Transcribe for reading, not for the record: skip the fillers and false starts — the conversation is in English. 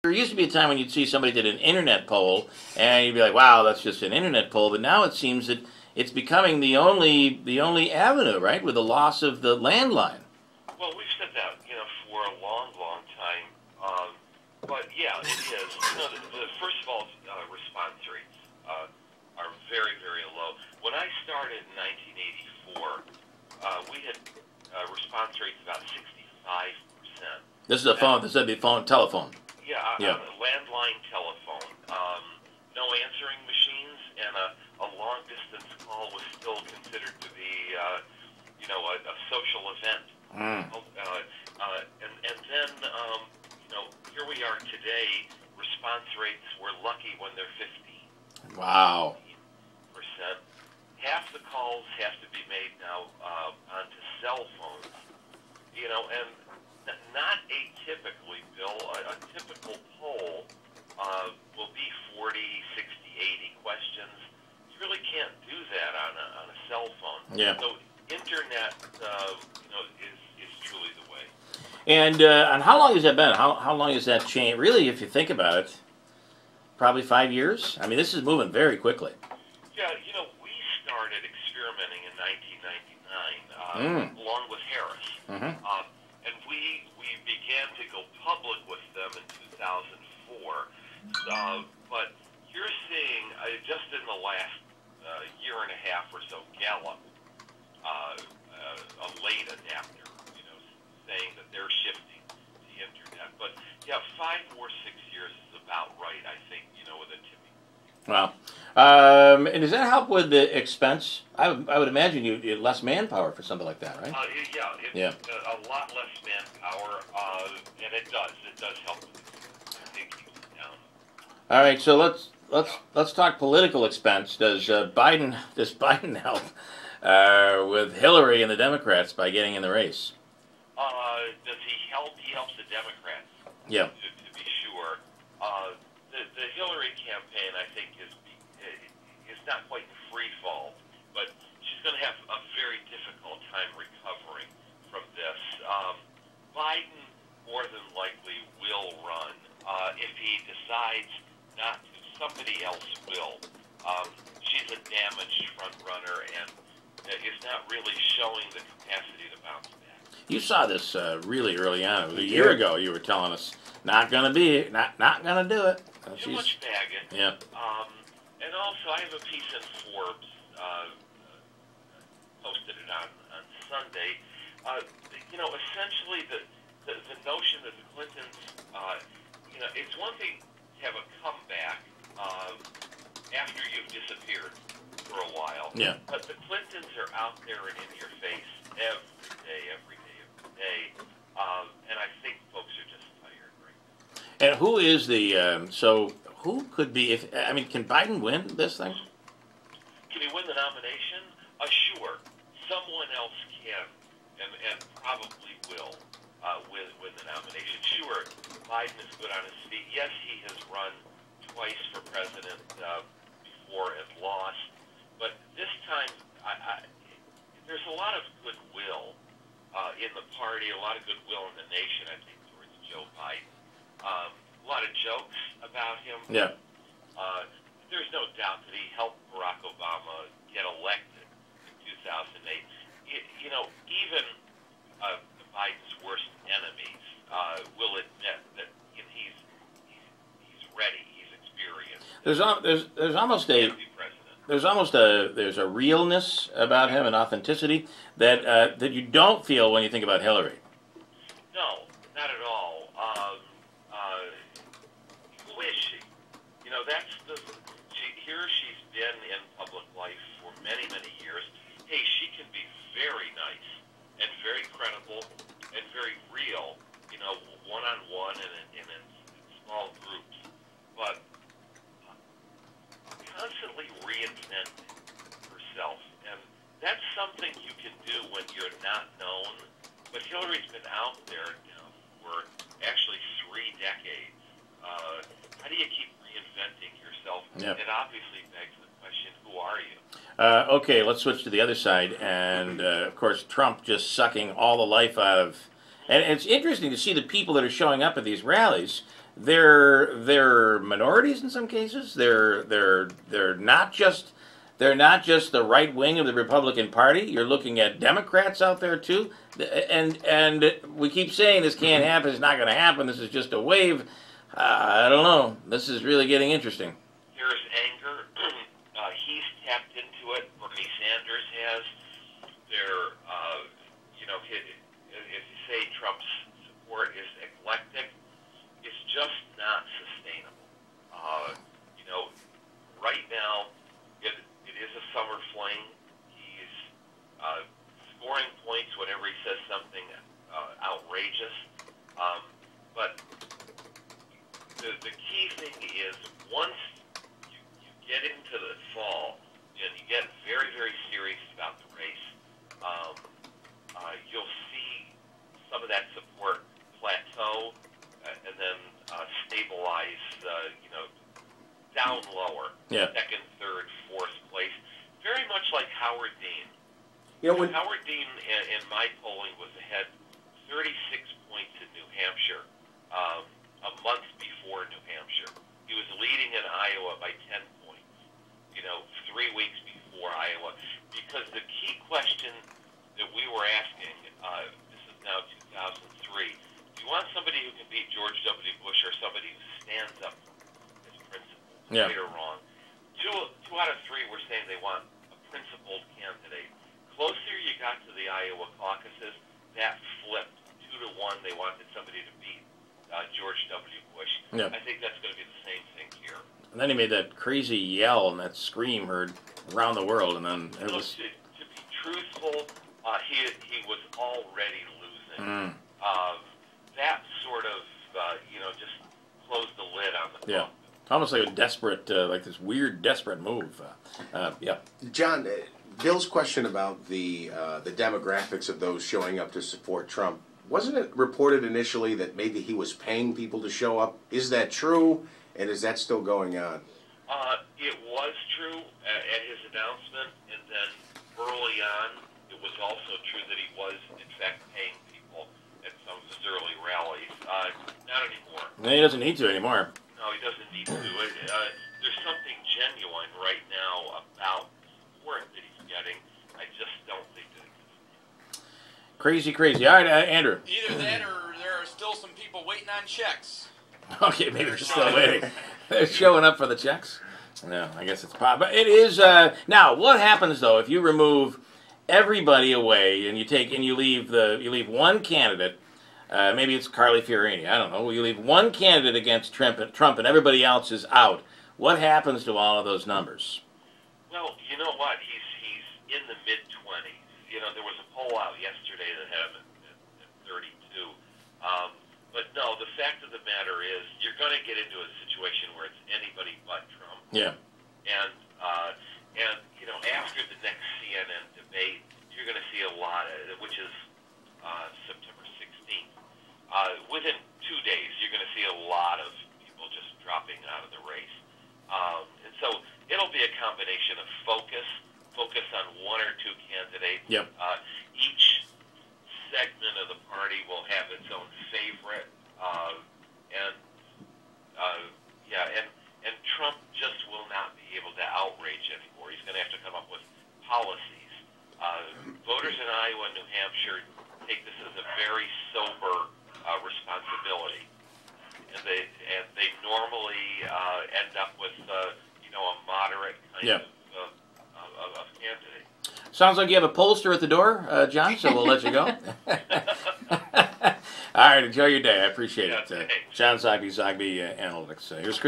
There used to be a time when you'd see somebody did an internet poll, and you'd be like, "Wow, that's just an internet poll." But now it seems that it's becoming the only avenue, right, with the loss of the landline. Well, we've said that, for a long, long time. But yeah, it is. First of all, response rates are very, very low. When I started in 1984, we had response rates about 65%. This is a phone. This would be telephone. Yeah. Landline telephone. No answering machines, and a long-distance call was still considered to be, a social event. And then, here we are today. Response rates, we're lucky when they're 15. Wow. Percent. Half the calls have to be made now onto cell phones. And not atypically, Bill, a typical poll will be 40, 60, 80 questions. You really can't do that on a cell phone. Yeah. So internet, is truly the way. And how long has that been? How long has that changed? Really, if you think about it, probably 5 years. I mean, this is moving very quickly. Yeah, we started experimenting in 1999, along with Harris. And we began to go public with them in 2004. But you're seeing, just in the last year and a half or so, Gallup, a late adapter, saying that they're shifting to the internet. But yeah, 5 or 6 years is about right, I think, with a tipping. Wow. And does that help with the expense? I would imagine you had less manpower for something like that, right? Yeah. A lot less manpower, and it does help with it. I think keeps it down. All right, so let's talk political expense. Does Biden help with Hillary and the Democrats by getting in the race? Does he help? He helps the Democrats. Yeah. To be sure. The Hillary campaign, I think, is not quite in free fall, but she's going to have a very difficult time recovering from this. Biden more than likely will run. If he decides not to, somebody else will. She's a damaged front runner and is not really showing the capacity to bounce back. You saw this really early on. It was a year ago. You were telling us not going to do it. Too much baggage. Yeah. And also, I have a piece in Forbes, posted it on Sunday. Essentially the notion that the Clintons, it's one thing to have a comeback after you've disappeared for a while. Yeah. But the Clintons are out there and in your face every day. And I think folks are just tired right now. And who is the who could be can Biden win this thing? Can he win the nomination? Sure. Someone else can, and probably will win the nomination. Sure, Biden is good on his feet. Yes, he has run twice for president before and lost. But this time, there's a lot of goodwill in the party, a lot of goodwill in the nation, I think, towards Joe Biden. A lot of jokes about him. Yeah. There's no doubt that he helped Barack Obama get elected in 2008. Even Biden's worst enemies will admit that he's ready, he's experienced. There's a realness about him, an authenticity that you don't feel when you think about Hillary. No, not at all. Who is she? She's been in public life for many, many years. Hey, she can be very nice and very credible and very real, one-on-one and in small groups. But constantly reinventing herself. And that's something you can do when you're not known. But Hillary's been out there now for actually 3 decades. How do you keep reinventing yourself? Yep. It obviously begs the question, who are you? Okay, let's switch to the other side. And, of course, Trump just sucking all the life out of... And it's interesting to see the people that are showing up at these rallies. they're minorities in some cases. They're not just the right wing of the Republican Party. You're looking at Democrats out there too, and we keep saying this can't happen. It's not going to happen. This is just a wave. I don't know. This is really getting interesting. There's anger. He's tapped into it. Bernie Sanders has. If you say Trump's support is eclectic, it's just not sustainable. Right now, it is a summer fling. He's scoring points whenever he says something outrageous. But the key thing is once you get into the fall and you get very, very serious about the race, you'll see some of that support plateau and then stabilize, down lower, second, third, fourth place, very much like Howard Dean. Howard Dean in my polling was ahead 36 points in New Hampshire a month before New Hampshire. He was leading in Iowa by 10 points, 3 weeks before Iowa. Because the key question that we were asking, this is now 2003, do you want somebody who can beat George W. Bush or somebody who stands up for his principles, right or wrong? Two out of three were saying they want a principled candidate. Closer you got to the Iowa caucuses, that flipped 2-1. They wanted somebody to beat George W. Bush. I think that's going to be the same thing here. And then he made that crazy yell and that scream heard around the world, and then it was... To be truthful, he was already losing. That sort of, just closed the lid on the phone. Almost like a desperate, like this weird, desperate move. John, Bill's question about the demographics of those showing up to support Trump, wasn't it reported initially that maybe he was paying people to show up? Is that true, and is that still going on? It was true at his announcement, and then early on, it was also true that he was, in fact, paying people at some of his early rallies. Not anymore. No, he doesn't need to anymore. No, he doesn't need to. There's something genuine right now about support that he's getting. I just don't think that it's Crazy. All right, Andrew. Either that or there are still some people waiting on checks. Okay, maybe they're still waiting. They're showing up for the checks? No, I guess it's possible. But it is, now, what happens, though, if you remove everybody away and you leave one candidate, maybe it's Carly Fiorina, I don't know, you leave one candidate against Trump and everybody else is out. What happens to all of those numbers? Well, you know what? He's in the mid-20s. There was a poll out yesterday that had him at 32. But no, the fact of the matter is you're going to get into a situation where it's anybody but Trump. Yeah. And after the next CNN debate, you're going to see a lot, which is September 16th. Within 2 days, you're going to see a lot of people just dropping out of the race. And so it'll be a combination of focus on one or two candidates. Yep. Each segment of the party will have its own favorite, and Trump just will not be able to outrage anymore. He's going to have to come up with policies. Voters in Iowa and New Hampshire take this as a very sober responsibility, and they normally end up with a moderate kind of candidate. Sounds like you have a pollster at the door, John, so we'll let you go. All right, enjoy your day. I appreciate it. John Zogby, Zogby Analytics. Here's Kristine.